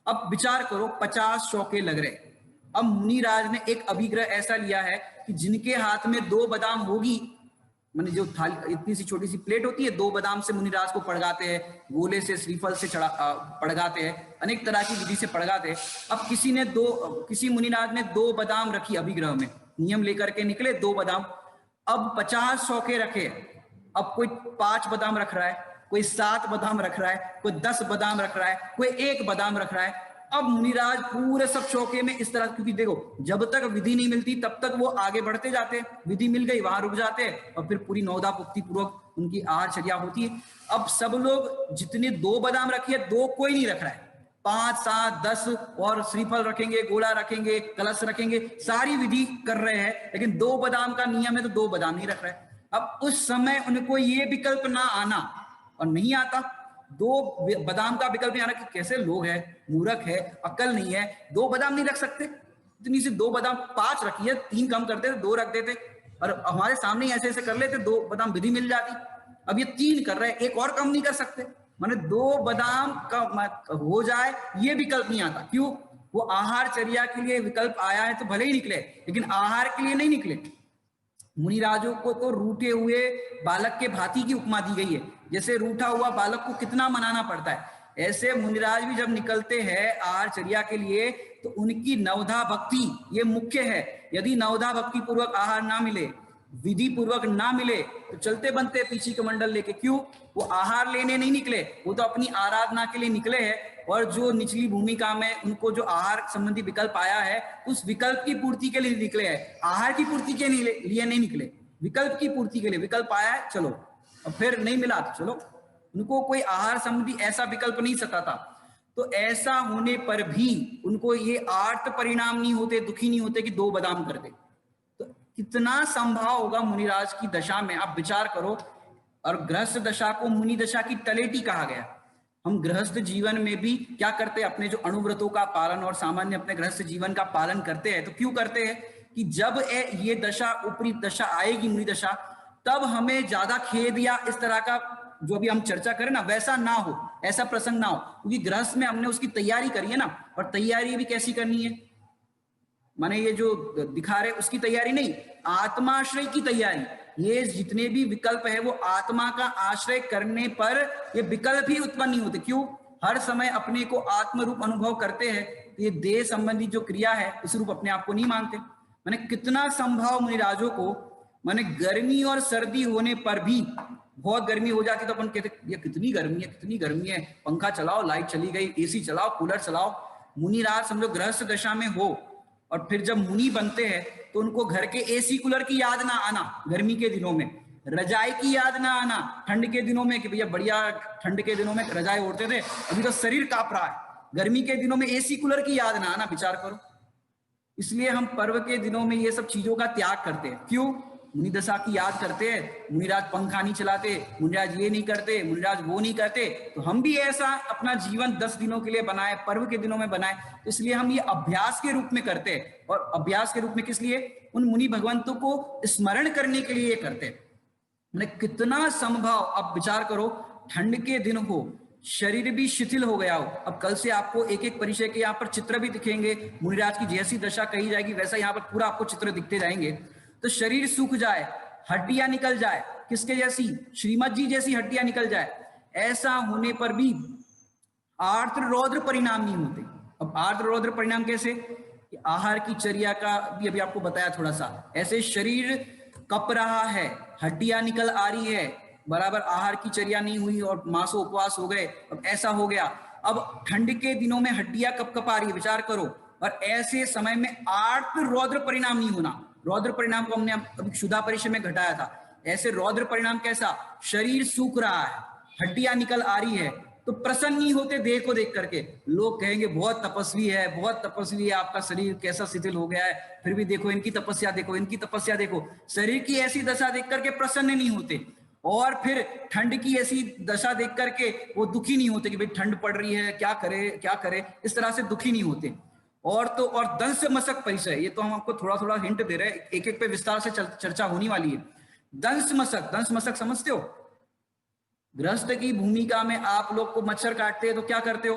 अब विचार करो 50 चौके लग रहे। अब मुनिराज ने एक अभिग्रह ऐसा लिया है कि जिनके हाथ में 2 बादाम होगी, माने जो थाली इतनी सी छोटी सी प्लेट होती है, 2 बादाम से मुनिराज को पड़गाते हैं, गोले से श्रीफल से पड़गाते हैं, अनेक तरह की विधि से पड़गाते हैं। अब किसी मुनिराज ने 2 बादाम रखी अभिग्रह में, नियम लेकर के निकले 2 बादाम। अब 50 चौके रखे, अब कोई 5 बादाम रख रहा है, कोई 7 बादाम रख रहा है, कोई 10 बादाम रख रहा है, कोई 1 बादाम रख रहा है। अब मुनिराज पूरे सब चौके में इस तरह, क्योंकि देखो जब तक विधि नहीं मिलती तब तक वो आगे बढ़ते जाते, विधि मिल गई वहां रुक जाते और फिर पूरी नौदा पुक्ति पूर्वक उनकी आहार चर्या होती है। अब सब लोग जितने 2 बादाम रखी है, 2 कोई नहीं रख रहा है, 5, 7, 10 और श्रीफल रखेंगे, गोला रखेंगे, कलश रखेंगे, सारी विधि कर रहे हैं, लेकिन 2 बादाम का नियम है तो 2 बादाम नहीं रख रहे। अब उस समय उनको ये विकल्प ना आना, और नहीं आता, 2 बादाम का विकल्प नहीं आ रहा कि कैसे लोग हैं, मूर्ख है, अकल नहीं है, 2 बादाम नहीं रख सकते। इतनी सी 2 बादाम 5 रखी है, 3 कम करते थे, 2 रख देते। और हमारे सामने ही ऐसे ऐसे कर लेते, 2 बादाम विधि मिल जाती। अब ये 3 कर रहे हैं, एक और कम नहीं कर सकते। माने 2 बादाम का हो जाए ये विकल्प नहीं आता। क्यों? वो आहार चर्या के लिए विकल्प आया है तो भले ही निकले, लेकिन आहार के लिए नहीं निकले। मुनिराजों को तो रूठे हुए बालक के भांति की उपमा दी गई है। जैसे रूठा हुआ बालक को कितना मनाना पड़ता है, ऐसे मुनिराज भी जब निकलते हैं आहार चर्या के लिए तो उनकी नवधा भक्ति ये मुख्य है। यदि नवधा भक्ति पूर्वक आहार ना मिले, विधि पूर्वक ना मिले, तो चलते बनते पीछे कमंडल लेके। क्यों? वो आहार लेने नहीं निकले, वो तो अपनी आराधना के लिए निकले हैं। और जो निचली भूमिका में उनको जो आहार संबंधी विकल्प आया है, उस विकल्प की पूर्ति के लिए निकले हैं, आहार की पूर्ति के लिए नहीं निकले, विकल्प की पूर्ति के लिए। विकल्प आया है, चलो, और फिर नहीं मिला तो चलो। उनको कोई आहार संबंधी ऐसा विकल्प नहीं सताता। तो ऐसा होने पर भी उनको ये आर्त परिणाम नहीं होते, दुखी नहीं होते कि 2 बादाम कर दे। तो कितना संभाव होगा मुनिराज की दशा में, आप विचार करो। और गृहस्थ दशा को मुनि दशा की तलेटी कहा गया। हम गृहस्थ जीवन में भी क्या करते हैं, अपने जो अणुव्रतों का पालन और सामान्य अपने गृहस्थ जीवन का पालन करते हैं। तो क्यों करते हैं कि जब ये दशा, ऊपरी दशा आएगी, मुनि दशा, तब हमें ज्यादा खेद या इस तरह का जो अभी हम चर्चा करें ना, वैसा ना हो, ऐसा प्रसंग ना हो। क्योंकि गृहस्थ में हमने उसकी तैयारी करी है ना, और तैयारी भी कैसी करनी है, माने ये जो दिखा रहे उसकी तैयारी नहीं, आत्माश्रय की तैयारी। ये जितने भी विकल्प है वो आत्मा का आश्रय करने पर ये विकल्प ही उत्पन्न नहीं होते। क्यों? हर समय अपने को आत्म रूप अनुभव करते हैं, तो ये देह संबंधी जो क्रिया है उस रूप अपने आप को नहीं मानते। माने कितना संभव मुनिराजों को, माने गर्मी और सर्दी होने पर भी, बहुत गर्मी हो जाती तो अपन कहते ये कितनी गर्मी है, कितनी गर्मी है, पंखा चलाओ, लाइट चली गई, एसी चलाओ, कूलर चलाओ। मुनिराज समझो गृहस्थ दशा में हो और फिर जब मुनि बनते हैं तो उनको घर के एसी कूलर की याद ना आना, गर्मी के दिनों में रजाई की याद ना आना, ठंड के दिनों में कि भैया बढ़िया ठंड के दिनों में रजाई ओढ़ते थे, अभी तो शरीर कांप रहा है, गर्मी के दिनों में एसी कूलर की याद ना आना, विचार करो। इसलिए हम पर्व के दिनों में ये सब चीजों का त्याग करते हैं। क्यों? मुनि दशा की याद करते हैं। मुनिराज पंखा नहीं चलाते, मुनिराज ये नहीं करते, मुनिराज वो नहीं करते, तो हम भी ऐसा अपना जीवन 10 दिनों के लिए बनाए, पर्व के दिनों में बनाए। तो इसलिए हम ये अभ्यास के रूप में करते हैं। और अभ्यास के रूप में किस लिए? उन मुनि भगवंतों को स्मरण करने के लिए करते हैं। कितना संभव, अब विचार करो, ठंड के दिन हो, शरीर भी शिथिल हो गया हो। अब कल से आपको एक एक परिचय के यहाँ पर चित्र भी दिखेंगे, मुनिराज की जैसी दशा कही जाएगी वैसा यहाँ पर पूरा आपको चित्र दिखते जाएंगे। तो शरीर सूख जाए, हड्डियां निकल जाए, किसके जैसी? श्रीमद जी जैसी हड्डियां निकल जाए, ऐसा होने पर भी आर्द्र रौद्र परिणाम नहीं होते। अब आर्द्र रौद्र परिणाम कैसे? आहार की चर्या का भी अभी आपको बताया थोड़ा सा। ऐसे शरीर कप रहा है, हड्डियां निकल आ रही है, बराबर आहार की चर्या नहीं हुई और मासो उपवास हो गए, अब ऐसा हो गया। अब ठंड के दिनों में हड्डियां कप कप आ रही है, विचार करो। और ऐसे समय में आर्द्र रौद्र परिणाम नहीं होना। रौद्र परिणाम को हमने अभी क्षुधा परिचय में घटाया था। ऐसे रौद्र परिणाम कैसा? शरीर सूख रहा है, हड्डियां निकल आ रही है, तो प्रसन्न नहीं होते देह को देख करके। लोग कहेंगे बहुत तपस्वी है, बहुत तपस्वी है, आपका शरीर कैसा शिथिल हो गया है, फिर भी देखो इनकी तपस्या, देखो इनकी तपस्या, देखो। शरीर की ऐसी दशा देख करके प्रसन्न नहीं होते, और फिर ठंड की ऐसी दशा देख करके वो दुखी नहीं होते कि भाई ठंड पड़ रही है, क्या करे क्या करे, इस तरह से दुखी नहीं होते। और तो और दंश मशक परिचय, ये तो हम आपको थोड़ा थोड़ा हिंट दे रहे हैं, एक एक पे विस्तार से चर्चा होने वाली है। दंश मशक समझते हो? गृहस्थ की भूमिका में आप लोग को मच्छर काटते हैं तो क्या करते हो?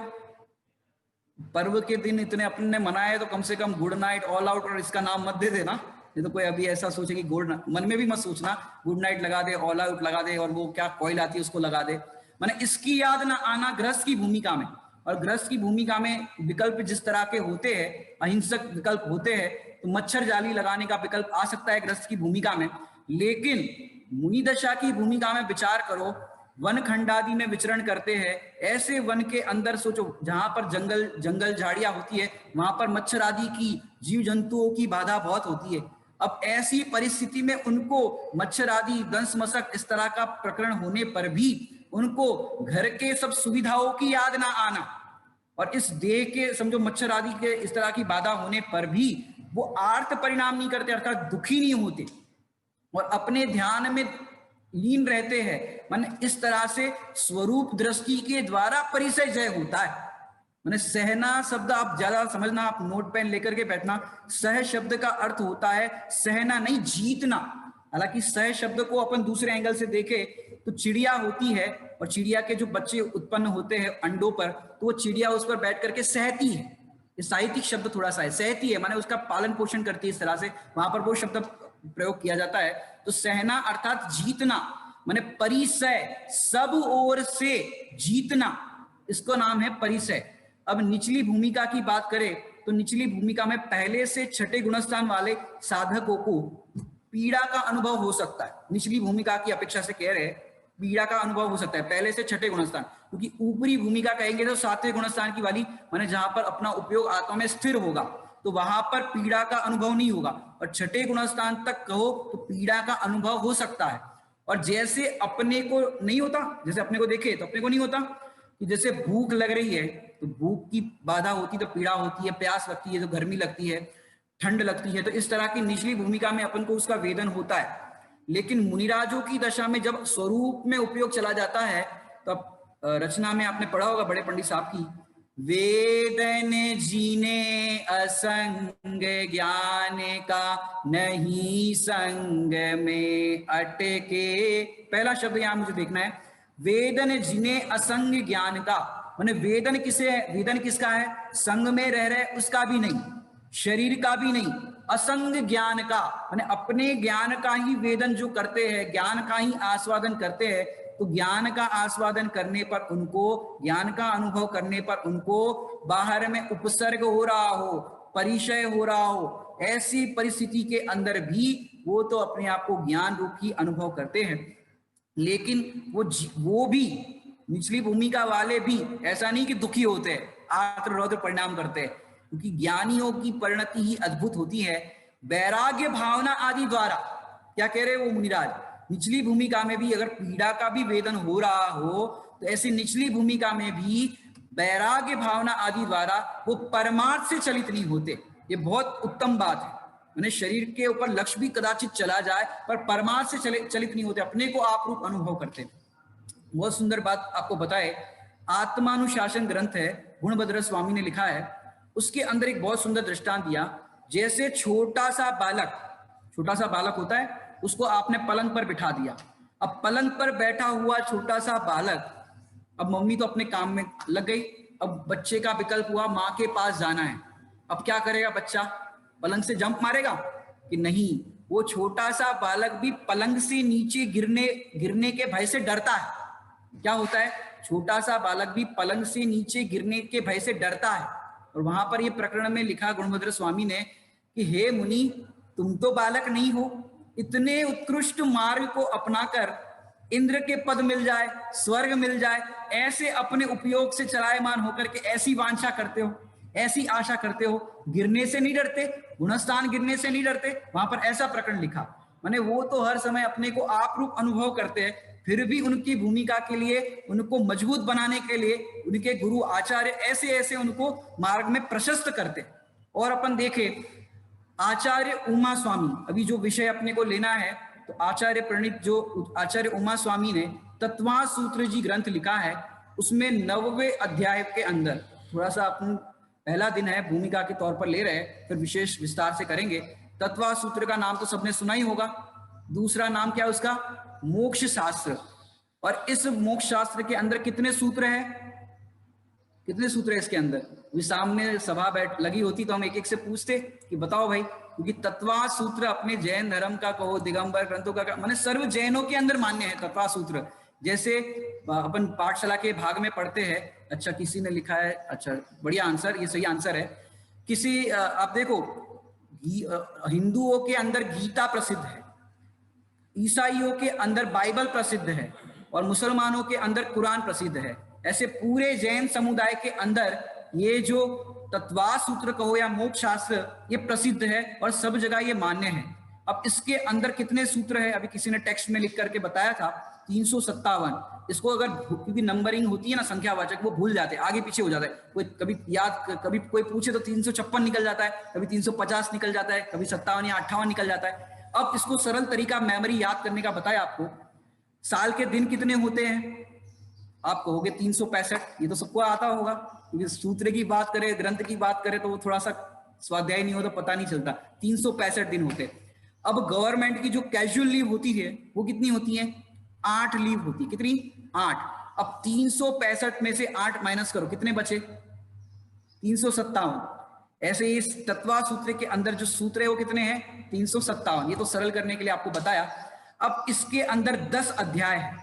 पर्व के दिन इतने अपन ने मनाए तो कम से come good night, all out और इसका नाम मत दे देना। नहीं तो कोई अभी ऐसा सोचे कि गुड, मन में भी मत सोचना गुड नाइट लगा दे, ऑल आउट लगा दे, और वो क्या कॉइल आती है उसको लगा दे। माने इसकी याद ना आना गृहस्थ की भूमिका में। और गृहस्थ की भूमिका में विकल्प जिस तरह के होते हैं, अहिंसक विकल्प होते हैं, तो मच्छर जाली लगाने का विकल्प आ सकता है गृहस्थ की भूमिका में। लेकिन मुनि दशा की भूमिका में विचार करो, वन खंडादि में विचरण करते हैं, ऐसे वन के अंदर सोचो जहां पर जंगल झाड़ियां होती है, वहां पर मच्छर आदि की, जीव जंतुओं की बाधा बहुत होती है। अब ऐसी परिस्थिति में उनको मच्छर आदि, दंश मशक इस तरह का प्रकरण होने पर भी उनको घर के सब सुविधाओं की याद ना आना, और इस देह के समझो मच्छर आदि के इस तरह की बाधा होने पर भी वो आर्त परिणाम नहीं करते, अर्थात दुखी नहीं होते, और अपने ध्यान में लीन रहते हैं। माने इस तरह से स्वरूप दृष्टि के द्वारा परिचय जय होता है। माने सहना शब्द आप ज्यादा समझना, आप नोट पेन लेकर के बैठना। सह शब्द का अर्थ होता है सहना नहीं, जीतना। हालांकि सह शब्द को अपन दूसरे एंगल से देखें तो चिड़िया होती है, और चिड़िया के जो बच्चे उत्पन्न होते हैं अंडों पर, तो वो चिड़िया उस पर बैठ करके सहती है। ये साहित्यिक शब्द थोड़ा सा है, सहती है माने उसका पालन पोषण करती है, इस तरह से वहां पर वो शब्द प्रयोग किया जाता है। तो सहना अर्थात जीतना, माने परिसय, सब ओर से जीतना, इसको नाम है परिसय। अब निचली भूमिका की बात करें तो निचली भूमिका में पहले से छठे गुणस्थान वाले साधकों को पीड़ा का अनुभव हो सकता है। निचली भूमिका की अपेक्षा से कह रहे हैं पीड़ा का अनुभव हो सकता है पहले से छठे गुणस्थान, क्योंकि ऊपरी भूमिका कहेंगे तो सातवें गुणस्थान की वाली, माने जहां पर अपना उपयोग आत्मा में स्थिर होगा तो वहां पर पीड़ा का अनुभव नहीं होगा, और छठे गुणस्थान तक कहो तो पीड़ा का अनुभव हो सकता है। और जैसे अपने को नहीं होता, जैसे अपने को देखे तो अपने को नहीं होता कि जैसे भूख लग रही है तो भूख की बाधा होती तो पीड़ा होती है, प्यास लगती है तो गर्मी लगती है, ठंड लगती है, तो इस तरह की निचली भूमिका में अपन को उसका वेदन होता है। लेकिन मुनिराजों की दशा में जब स्वरूप में उपयोग चला जाता है तो रचना में आपने पढ़ा होगा बड़े पंडित साहब की, वेदन जीने असंग ज्ञान का नहीं संग में अटके। पहला शब्द यहां मुझे देखना है, वेदन जिने असंग ज्ञान का, माने वेदन किसे है, वेदन किसका है, संग में रह रहे उसका भी नहीं, शरीर का भी नहीं, असंग ज्ञान का, माने अपने ज्ञान का ही वेदन जो करते हैं, ज्ञान का ही आस्वादन करते हैं। तो ज्ञान का आस्वादन करने पर उनको, ज्ञान का अनुभव करने पर उनको बाहर में उपसर्ग हो रहा हो, परिचय हो रहा हो, ऐसी परिस्थिति के अंदर भी वो तो अपने आप को ज्ञान रूप ही अनुभव करते हैं। लेकिन वो भी निचली भूमिका वाले भी ऐसा नहीं कि दुखी होते हैं, आर्द्र रौद्र परिणाम करते हैं, क्योंकि ज्ञानियों की परिणति ही अद्भुत होती है वैराग्य भावना आदि द्वारा। क्या कह रहे हैं वो मुनिराज, निचली भूमिका में भी अगर पीड़ा का भी वेदन हो रहा हो तो ऐसी निचली भूमिका में भी वैराग्य भावना आदि द्वारा वो परमार्थ से चलित नहीं होते। ये बहुत उत्तम बात है, मैंने शरीर के ऊपर लक्ष्य भी कदाचित चला जाए पर परमार्थ से चलित नहीं होते, अपने को आप रूप अनुभव करते। बहुत सुंदर बात आपको बताए, आत्मानुशासन ग्रंथ है, गुणभद्र स्वामी ने लिखा है, उसके अंदर एक बहुत सुंदर दृष्टांत दिया। जैसे छोटा सा बालक होता है, उसको आपने पलंग पर बिठा दिया। अब पलंग पर बैठा हुआ छोटा सा बालक, अब मम्मी तो अपने काम में लग गई, अब बच्चे का विकल्प हुआ माँ के पास जाना है। अब क्या करेगा बच्चा, पलंग से जंप मारेगा कि नहीं, वो छोटा सा बालक भी पलंग से नीचे गिरने के भय से डरता है। क्या होता है, छोटा सा बालक भी पलंग से नीचे गिरने के भय से डरता है। और वहां पर ये प्रकरण में लिखा गुणभद्र स्वामी ने कि हे मुनि, तुम तो बालक नहीं हो, इतने उत्कृष्ट मार्ग को अपनाकर इंद्र के पद मिल जाए, स्वर्ग मिल जाए, ऐसे अपने उपयोग से चलायमान होकर के ऐसी वांछा करते हो, ऐसी आशा करते हो, गिरने से नहीं डरते, गुणस्थान गिरने से नहीं डरते। वहां पर ऐसा प्रकरण लिखा, माने वो तो हर समय अपने को आप रूप अनुभव करते हैं, फिर भी उनकी भूमिका के लिए, उनको मजबूत बनाने के लिए उनके गुरु आचार्य ऐसे ऐसे उनको मार्ग में प्रशस्त करते। और अपन देखें आचार्य उमा स्वामी, अभी जो विषय अपने को लेना है, तो आचार्य प्रणीत जो आचार्य उमा स्वामी ने तत्वा सूत्र जी ग्रंथ लिखा है, उसमें 9वें अध्याय के अंदर, थोड़ा सा अपन पहला दिन है भूमिका के तौर पर ले रहे हैं, फिर विशेष विस्तार से करेंगे। तत्वा सूत्र का नाम तो सबने सुना ही होगा, दूसरा नाम क्या है उसका, मोक्ष शास्त्र। और इस मोक्ष शास्त्र के अंदर कितने सूत्र हैं, कितने सूत्र है इसके अंदर? अभी सामने सभा लगी होती तो हम एक एक से पूछते कि बताओ भाई, क्योंकि तत्वा सूत्र अपने जैन धर्म का कहो, दिगंबर ग्रंथों का, माने सर्व जैनों के अंदर मान्य है तत्वा सूत्र। जैसे अपन पाठशाला के भाग में पढ़ते हैं, अच्छा किसी ने लिखा है, अच्छा बढ़िया आंसर, ये सही आंसर है। किसी आप देखो, हिंदुओं के अंदर गीता प्रसिद्ध है, ईसाइयों के अंदर बाइबल प्रसिद्ध है, और मुसलमानों के अंदर कुरान प्रसिद्ध है। ऐसे पूरे जैन समुदाय के अंदर ये जो तत्वा सूत्र कहो या मोक्ष शास्त्र, ये प्रसिद्ध है और सब जगह ये मान्य है। अब इसके अंदर कितने सूत्र है, अभी किसी ने टेक्स्ट में लिख करके बताया था 357। इसको अगर, क्योंकि नंबरिंग होती है ना संख्यावाचक, वो भूल जाते हैं, आगे पीछे हो जाता है, कोई कभी याद, कभी कोई पूछे तो 356 निकल जाता है, कभी 350 निकल जाता है, कभी 57 या 58 निकल जाता है। अब इसको सरल तरीका मेमोरी याद करने का बताया आपको। साल के दिन कितने होते हैं, आप कहोगे 365, ये तो सबको आता होगा, क्योंकि सूत्र की बात करें, ग्रंथ की बात करें तो वो थोड़ा सा स्वाध्याय नहीं हो तो पता नहीं चलता। 365 दिन होते। अब गवर्नमेंट की जो कैजुअल लीव होती है वो कितनी होती है? 8 लीव होती है। कितनी? 8। अब 365 में से 8 माइनस करो, कितने बचे? 357। ऐसे इस तत्वा सूत्र के अंदर जो सूत्र है वो कितने हैं? 357। ये तो सरल करने के लिए आपको बताया। अब इसके अंदर 10 अध्याय है।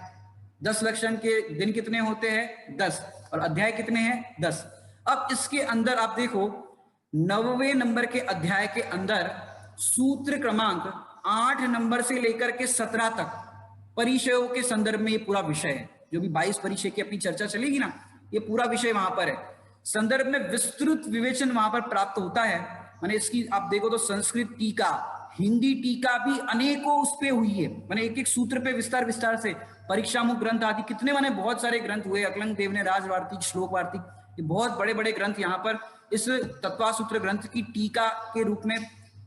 10 लक्षण के दिन कितने होते हैं? 10। और अध्याय कितने हैं? 10। अब इसके अंदर आप देखो 9वें नंबर के अध्याय के अंदर सूत्र क्रमांक 8 नंबर से लेकर के 17 तक परिचयों के संदर्भ में ये पूरा विषय है। जो भी 22 परिचय की अपनी चर्चा चलेगी ना, ये पूरा विषय वहां पर है। संदर्भ में विस्तृत विवेचन वहां पर प्राप्त होता है। माने इसकी आप देखो तो संस्कृत टीका, हिंदी टीका भी अनेकों उस पे हुई है। माने एक एक सूत्र पे विस्तार विस्तार से परीक्षामुख ग्रंथ आदि कितने माने बहुत सारे ग्रंथ हुए। अकलंग देव ने राजवार्तिक, श्लोक वार्तिक, ये बहुत बड़े बड़े ग्रंथ यहाँ पर इस तत्वासूत्र ग्रंथ की टीका के रूप में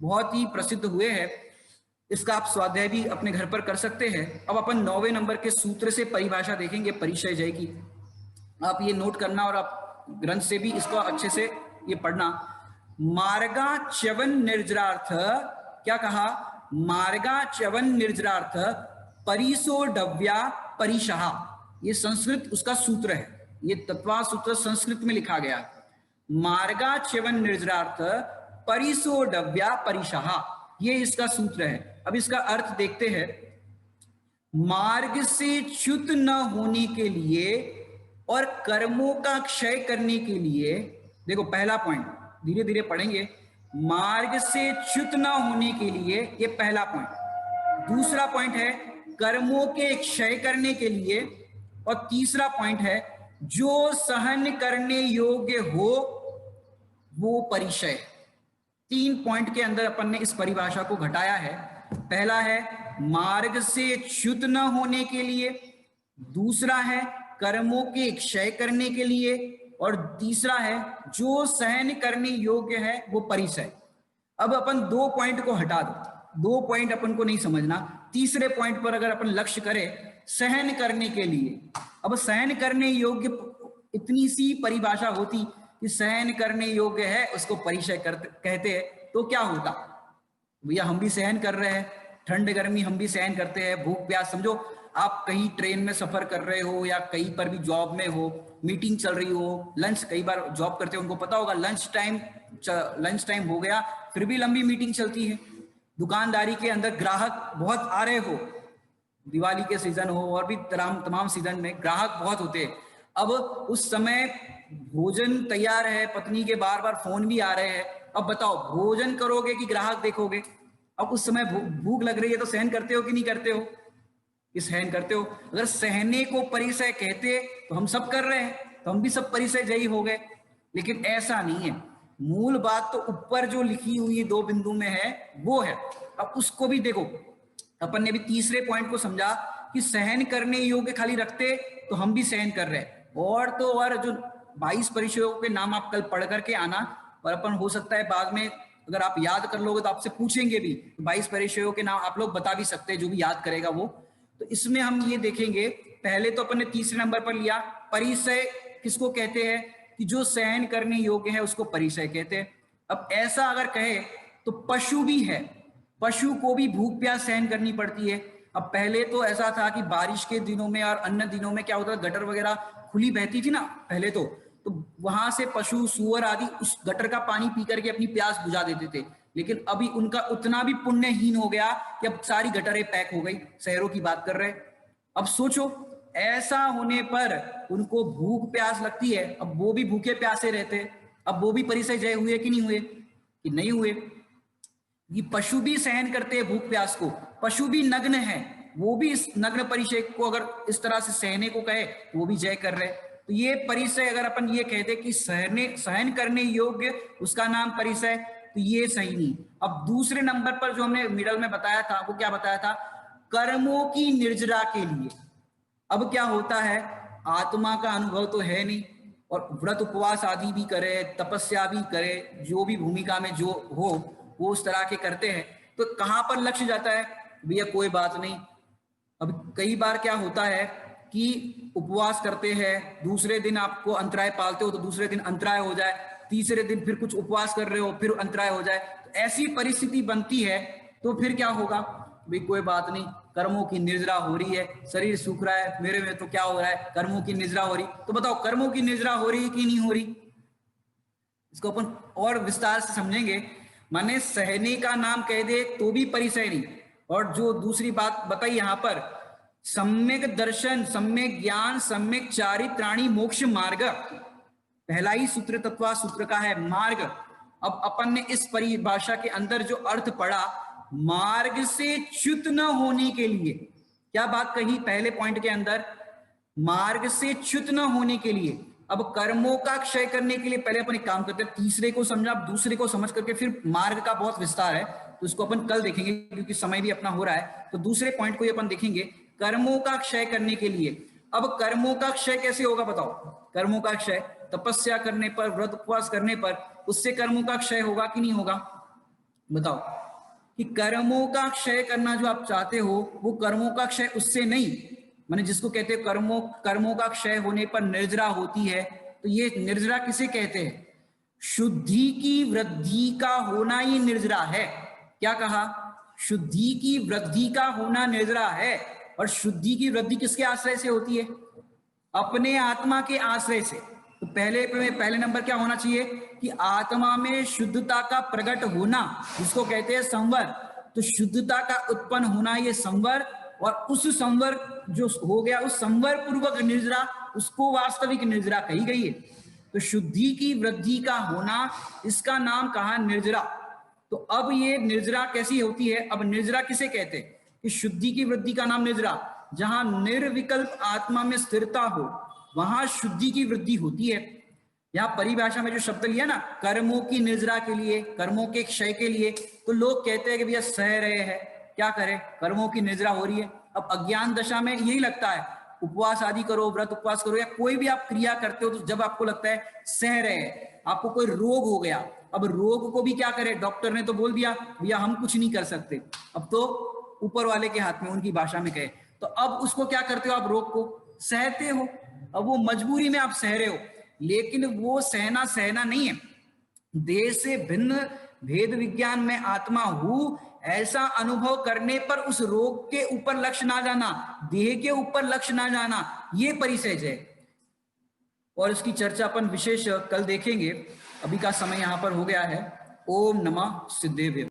बहुत ही प्रसिद्ध हुए हैं। इसका आप स्वाध्याय भी अपने घर पर कर सकते हैं। अब अपन 9वें नंबर के सूत्र से परिभाषा देखेंगे परिचय जय की। आप ये नोट करना और आप ग्रंथ से भी इसको अच्छे से ये पढ़ना। मार्गा च्यवन निर्जरार्थ, क्या कहा? मार्गा च्यवन निर्जरार्थ परिसोडव्या परिशहा, ये संस्कृत उसका सूत्र है। ये तत्वा सूत्र संस्कृत में लिखा गया। मार्गा च्यवन निर्जरार्थ परिसोडव्या परिशहा, ये इसका सूत्र है। अब इसका अर्थ देखते हैं। मार्ग से च्युत न होने के लिए और कर्मों का क्षय करने के लिए, देखो पहला पॉइंट धीरे धीरे पढ़ेंगे। मार्ग से च्युत न होने के लिए, ये पहला पॉइंट। दूसरा पॉइंट है कर्मों के क्षय करने के लिए। और तीसरा पॉइंट है जो सहन करने योग्य हो वो परिचय। 3 पॉइंट के अंदर अपन ने इस परिभाषा को घटाया है। पहला है मार्ग से च्युत न होने के लिए, दूसरा है कर्मों के क्षय करने के लिए, और तीसरा है जो सहन करने योग्य है वो परिचय। अब अपन 2 पॉइंट को हटा दो, 2 पॉइंट अपन को नहीं समझना। तीसरे पॉइंट पर अगर अपन लक्ष्य करें सहन करने के लिए, अब सहन करने योग्य इतनी सी परिभाषा होती कि सहन करने योग्य है उसको परिचय कहते हैं, तो क्या होता? भैया हम भी सहन कर रहे हैं, ठंड गर्मी हम भी सहन करते हैं, भूख प्यास। समझो आप कहीं ट्रेन में सफर कर रहे हो या कहीं पर भी जॉब में हो, मीटिंग चल रही हो, लंच, कई बार जॉब करते हो उनको पता होगा लंच टाइम हो गया फिर भी लंबी मीटिंग चलती है। दुकानदारी के अंदर ग्राहक बहुत आ रहे हो, दिवाली के सीजन हो और भी तमाम सीजन में ग्राहक बहुत होते हैं। अब उस समय भोजन तैयार है, पत्नी के बार बार फोन भी आ रहे हैं। अब बताओ भोजन करोगे कि ग्राहक देखोगे? अब उस समय भूख लग रही है तो सहन करते हो कि नहीं करते हो? कि सहन करते हो। अगर सहने को परिचय कहते तो हम सब कर रहे हैं, तो हम भी सब परिचय जयी हो गए। लेकिन ऐसा नहीं है। मूल बात तो ऊपर जो लिखी हुई 2 बिंदु में है वो है। अब उसको भी देखो, अपन ने भी तीसरे पॉइंट को समझा कि सहन करने योग्य खाली रखते तो हम भी सहन कर रहे हैं। और तो और जो 22 परिचयों के नाम आप कल पढ़ करके आना, और अपन हो सकता है बाद में अगर आप याद कर लोगे तो आपसे पूछेंगे भी, 22 परिचयों के नाम आप लोग बता भी सकते हैं, जो भी याद करेगा वो। तो इसमें हम ये देखेंगे, पहले तो अपन ने तीसरे नंबर पर लिया परिचय किसको कहते हैं कि जो सहन करने योग्य है उसको परिचय कहते हैं। अब ऐसा अगर कहे तो पशु भी है, पशु को भी भूख प्यास सहन करनी पड़ती है। अब पहले तो ऐसा था कि बारिश के दिनों में और अन्य दिनों में क्या होता था, गटर वगैरह खुली बहती थी ना पहले तो वहां से पशु सूअर आदि उस गटर का पानी पी करके अपनी प्यास बुझा देते थे। लेकिन अभी उनका उतना भी पुण्यहीन हो गया कि अब सारी गटरें पैक हो गई, शहरों की बात कर रहे हैं। अब सोचो ऐसा होने पर उनको भूख प्यास लगती है, अब वो भी भूखे प्यासे रहते हैं। अब वो भी परिचय जय हुए कि नहीं हुए? कि नहीं हुए। ये पशु भी सहन करते हैं भूख प्यास को, पशु भी नग्न है, वो भी इस नग्न परिचय को अगर इस तरह से सहने को कहे वो भी जय कर रहे हैं। तो ये परिचय अगर अपन ये कहते कि सहन करने योग्य उसका नाम परिचय, तो ये सही नहीं। अब दूसरे नंबर पर जो हमने मिडल में बताया था वो क्या बताया था? कर्मों की निर्जरा के लिए। अब क्या होता है, आत्मा का अनुभव तो है नहीं और व्रत उपवास आदि भी करे, तपस्या भी करे, जो भी भूमिका में जो हो वो उस तरह के करते हैं, तो कहां पर लक्ष्य जाता है? भैया कोई बात नहीं। अब कई बार क्या होता है कि उपवास करते हैं, दूसरे दिन आपको अंतराय पालते हो तो दूसरे दिन अंतराय हो जाए, तीसरे दिन फिर कुछ उपवास कर रहे हो फिर अंतराय हो जाए। तो ऐसी परिस्थिति बनती है तो फिर क्या होगा, भाई कोई बात नहीं, कर्मों की निर्जरा हो रही है, शरीर सूख रहा है, मेरे में तो क्या हो रहा है, कर्मों की निर्जरा हो रही। तो बताओ कर्मों की निर्जरा हो रही है कि नहीं हो रही? इसको अपन और विस्तार से समझेंगे। माने सहने का नाम कह दे तो भी परिसह नहीं। और जो दूसरी बात बताई यहां पर, सम्यक दर्शन, सम्यक ज्ञान, सम्यक चारित्राणी मोक्ष मार्ग, पहला ही सूत्र तत्वा सूत्र का है मार्ग। अब अपन ने इस परिभाषा के अंदर जो अर्थ पढ़ा, मार्ग से च्युत न होने के लिए, क्या बात कही पहले पॉइंट के अंदर, मार्ग से च्युत न होने के लिए। अब कर्मों का क्षय करने के लिए पहले अपन एक काम करते हैं, तीसरे को समझा, दूसरे को समझ करके फिर मार्ग का बहुत विस्तार है तो उसको अपन कल देखेंगे क्योंकि समय भी अपना हो रहा है। तो दूसरे पॉइंट को ही अपन देखेंगे, कर्मों का क्षय करने के लिए। अब कर्मों का क्षय कैसे होगा बताओ? कर्मों का क्षय तपस्या करने पर, व्रत उपवास करने पर, उससे कर्मों का क्षय होगा कि नहीं होगा? बताओ कि कर्मों का क्षय करना जो आप चाहते हो, वो कर्मों का क्षय उससे नहीं, माने जिसको कहते हैं कर्मों का क्षय होने पर निर्जरा होती है, तो ये निर्जरा किसे कहते हैं? शुद्धि की वृद्धि का होना ही निर्जरा है। क्या कहा? शुद्धि की वृद्धि का होना निर्जरा है। और शुद्धि की वृद्धि किसके आश्रय से होती है? अपने आत्मा के आश्रय से। तो पहले नंबर क्या होना चाहिए कि आत्मा में शुद्धता का प्रकट होना, जिसको कहते हैं संवर। तो शुद्धता का उत्पन्न होना ये संवर, और उस संवर जो हो गया, उस संवर पूर्वक निर्जरा, उसको वास्तविक निर्जरा कही गई है। तो शुद्धि की वृद्धि का होना, इसका नाम कहा निर्जरा। तो अब ये निर्जरा कैसी होती है? अब निर्जरा किसे कहते हैं? कि शुद्धि की वृद्धि का नाम निर्जरा, जहां निर्विकल्प आत्मा में स्थिरता हो वहां शुद्धि की वृद्धि होती है। यहां परिभाषा में जो शब्द लिया ना, कर्मों की निर्जरा के लिए, कर्मों के क्षय के लिए, तो लोग कहते हैं कि भैया सह रहे हैं, क्या करें, कर्मों की निर्जरा हो रही है। अब अज्ञान दशा में यही लगता है, उपवास आदि करो, व्रत उपवास करो, या कोई भी आप क्रिया करते हो, तो जब आपको लगता है सह रहे हैं, आपको कोई रोग हो गया, अब रोग को भी क्या करें, डॉक्टर ने तो बोल दिया भैया हम कुछ नहीं कर सकते, अब तो ऊपर वाले के हाथ में, उनकी भाषा में कहे तो अब उसको क्या करते हो, आप रोग को सहते हो। अब वो मजबूरी में आप सह रहे हो, लेकिन वो सहना नहीं है। देह से भिन्न भेद विज्ञान में आत्मा हूं, ऐसा अनुभव करने पर उस रोग के ऊपर लक्ष्य ना जाना, देह के ऊपर लक्ष्य ना जाना, ये परिसेज है। और इसकी चर्चा अपन विशेष कल देखेंगे। अभी का समय यहां पर हो गया है। ओम नमः सिद्धेभ्य।